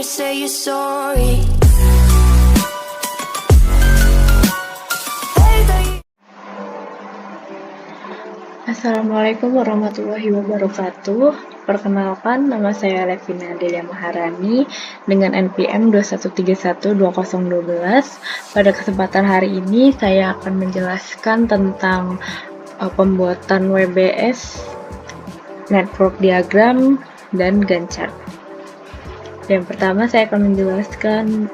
say you're sorry. Assalamualaikum warahmatullahi wabarakatuh. Perkenalkan, nama saya Levina Delia Maharani dengan NPM 21312012. Pada kesempatan hari ini, saya akan menjelaskan tentang pembuatan WBS, network diagram, dan Gantt chart. Yang pertama, saya akan menjelaskan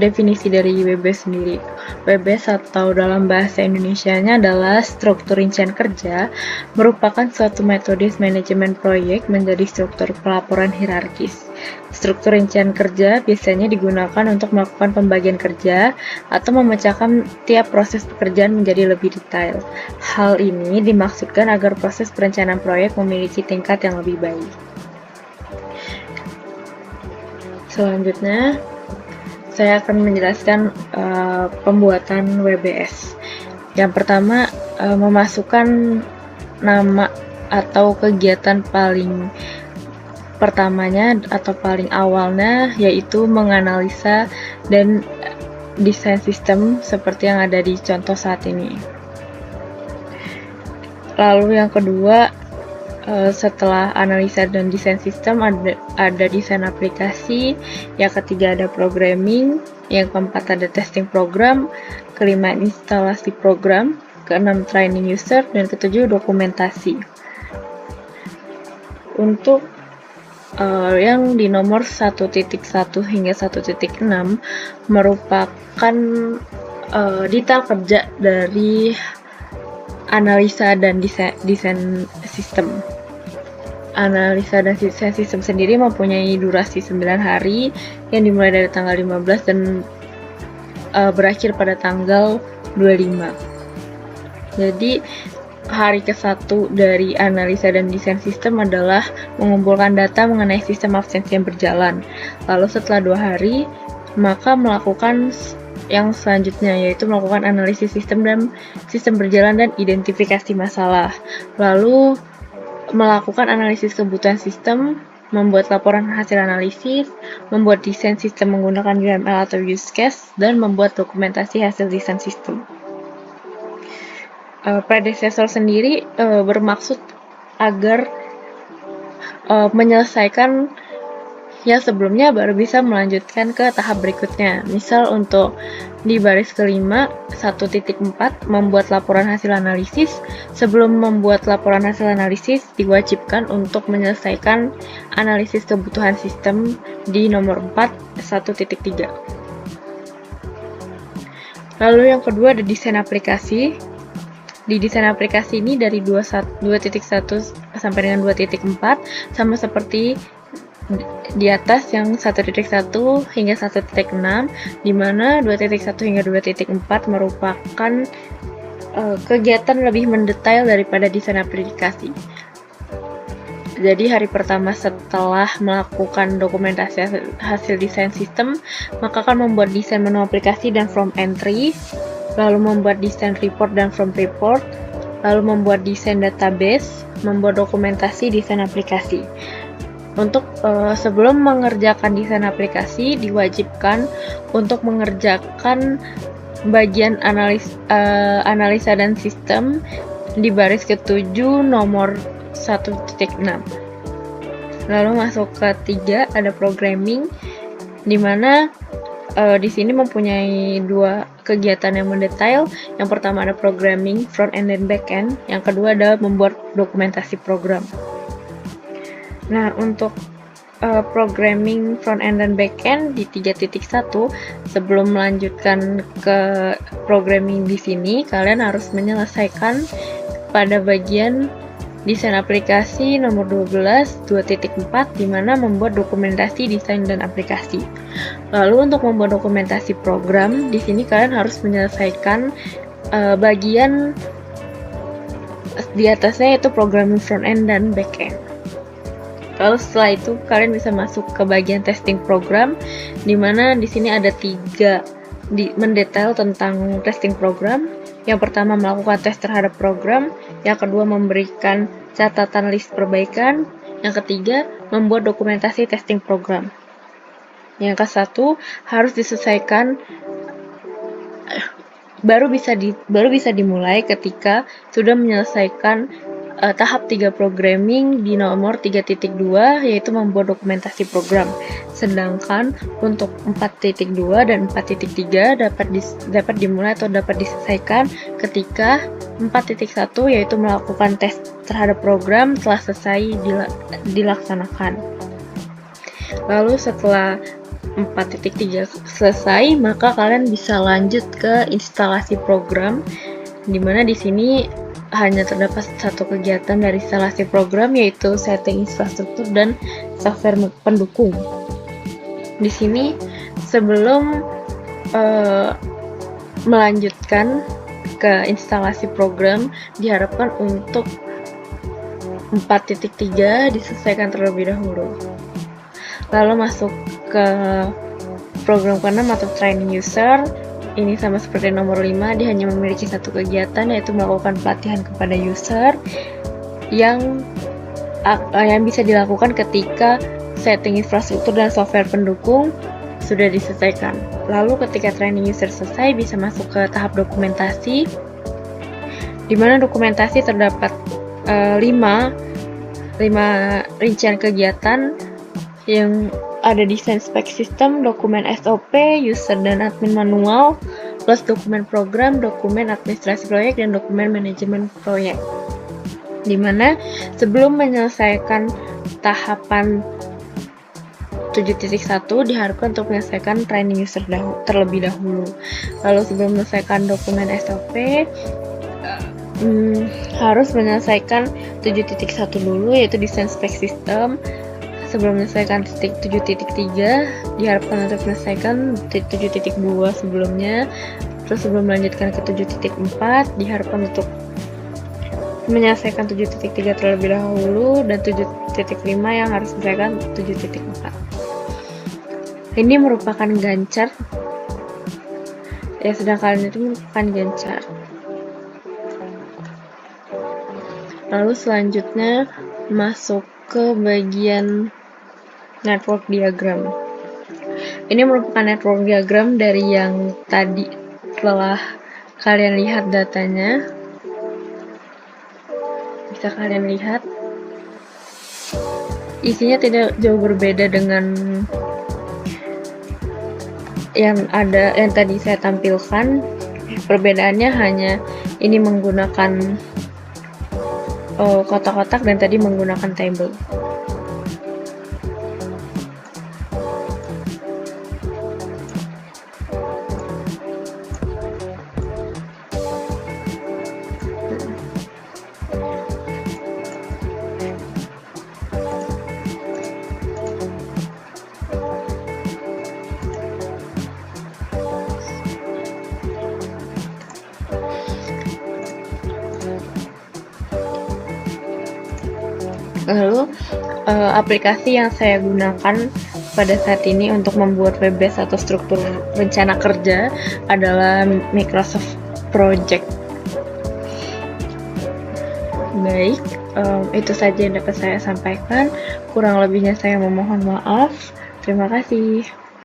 definisi dari WBS sendiri. WBS atau dalam bahasa Indonesianya adalah struktur rincian kerja, merupakan suatu metode manajemen proyek menjadi struktur pelaporan hierarkis. Struktur rincian kerja biasanya digunakan untuk melakukan pembagian kerja atau memecahkan tiap proses pekerjaan menjadi lebih detail. Hal ini dimaksudkan agar proses perencanaan proyek memiliki tingkat yang lebih baik. Selanjutnya, saya akan menjelaskan pembuatan WBS. Yang pertama, memasukkan nama atau kegiatan paling pertamanya atau paling awalnya, yaitu menganalisa dan desain sistem seperti yang ada di contoh saat ini. Lalu yang kedua, setelah analisa dan desain sistem ada desain aplikasi, yang ketiga ada programming, yang keempat ada testing program, kelima instalasi program, keenam training user, dan ketujuh dokumentasi. Untuk yang di nomor 1.1 hingga 1.6 merupakan detail kerja dari analisa dan desain sistem. Analisa dan desain sistem sendiri mempunyai durasi 9 hari yang dimulai dari tanggal 15 dan berakhir pada tanggal 25. Jadi hari ke-1 dari analisa dan desain sistem adalah mengumpulkan data mengenai sistem absensi yang berjalan. Lalu setelah 2 hari, maka melakukan yang selanjutnya, yaitu melakukan analisis sistem dan sistem berjalan dan identifikasi masalah. Lalu melakukan analisis kebutuhan sistem, membuat laporan hasil analisis, membuat desain sistem menggunakan UML atau use case, dan membuat dokumentasi hasil desain sistem. Predecessor sendiri bermaksud agar menyelesaikan yang sebelumnya baru bisa melanjutkan ke tahap berikutnya. Misal untuk di baris kelima 1.4 membuat laporan hasil analisis. Sebelum membuat laporan hasil analisis diwajibkan untuk menyelesaikan analisis kebutuhan sistem di nomor 4 1.3. Lalu yang kedua ada desain aplikasi. Di desain aplikasi ini dari 2.1 sampai dengan 2.4 sama seperti di atas yang 1.1 hingga 1.6, di mana 2.1 hingga 2.4 merupakan kegiatan lebih mendetail daripada desain aplikasi. Jadi hari pertama setelah melakukan dokumentasi hasil desain sistem, maka akan membuat desain menu aplikasi dan from entry, lalu membuat desain report dan from report, lalu membuat desain database, membuat dokumentasi desain aplikasi. Untuk sebelum mengerjakan desain aplikasi, diwajibkan untuk mengerjakan bagian analisa dan sistem di baris ke-7 nomor 1.6. Lalu masuk ke 3 ada programming, di mana di sini mempunyai 2 kegiatan yang mendetail. Yang pertama ada programming front end dan back end, yang kedua adalah membuat dokumentasi program. Nah, untuk programming front end dan back end di 3.1, sebelum melanjutkan ke programming di sini, kalian harus menyelesaikan pada bagian desain aplikasi nomor 12 2.4, di mana membuat dokumentasi desain dan aplikasi. Lalu untuk membuat dokumentasi program, di sini kalian harus menyelesaikan bagian di atasnya, yaitu programming front end dan back end. Lalu setelah itu kalian bisa masuk ke bagian testing program, di mana di sini ada 3 mendetail tentang testing program. Yang pertama melakukan tes terhadap program, yang kedua memberikan catatan list perbaikan, yang ketiga membuat dokumentasi testing program. Yang ke-1 harus diselesaikan baru bisa dimulai ketika sudah menyelesaikan tahap 3 programming di nomor 3.2, yaitu membuat dokumentasi program. Sedangkan untuk 4.2 dan 4.3 dapat dimulai atau dapat diselesaikan ketika 4.1, yaitu melakukan tes terhadap program telah selesai dilaksanakan. Lalu setelah 4.3 selesai, maka kalian bisa lanjut ke instalasi program, dimana di sini hanya terdapat satu kegiatan dari instalasi program, yaitu setting infrastruktur dan software pendukung. Di sini sebelum melanjutkan ke instalasi program, diharapkan untuk 4.3 diselesaikan terlebih dahulu. Lalu masuk ke program ke-6 atau training user. Ini sama seperti nomor 5, dia hanya memiliki satu kegiatan, yaitu melakukan pelatihan kepada user yang bisa dilakukan ketika setting infrastruktur dan software pendukung sudah diselesaikan. Lalu ketika training user selesai, bisa masuk ke tahap dokumentasi, di mana dokumentasi terdapat 5 rincian kegiatan yang ada desain spek sistem, dokumen SOP, user dan admin manual, plus dokumen program, dokumen administrasi proyek, dan dokumen manajemen proyek. Dimana sebelum menyelesaikan tahapan 7.1 diharapkan untuk menyelesaikan training user terlebih dahulu. Lalu sebelum menyelesaikan dokumen SOP, harus menyelesaikan 7.1 dulu, yaitu desain spek sistem. Sebelum menyelesaikan 7.3 diharapkan untuk menyelesaikan 7.2 sebelumnya. Terus sebelum melanjutkan ke 7.4 diharapkan untuk menyelesaikan 7.3 terlebih dahulu, dan 7.5 yang harus menyelesaikan 7.4. Ini merupakan Gantt ya, sedang kalian itu merupakan Gantt. Lalu selanjutnya masuk ke bagian network diagram. Ini merupakan network diagram dari yang tadi telah kalian lihat datanya. Bisa kalian lihat, isinya tidak jauh berbeda dengan yang tadi saya tampilkan. Perbedaannya hanya ini menggunakan kotak-kotak dan tadi menggunakan table. Lalu aplikasi yang saya gunakan pada saat ini untuk membuat web-based atau struktur rencana kerja adalah Microsoft Project. Baik, itu saja yang dapat saya sampaikan. Kurang lebihnya saya memohon maaf. Terima kasih.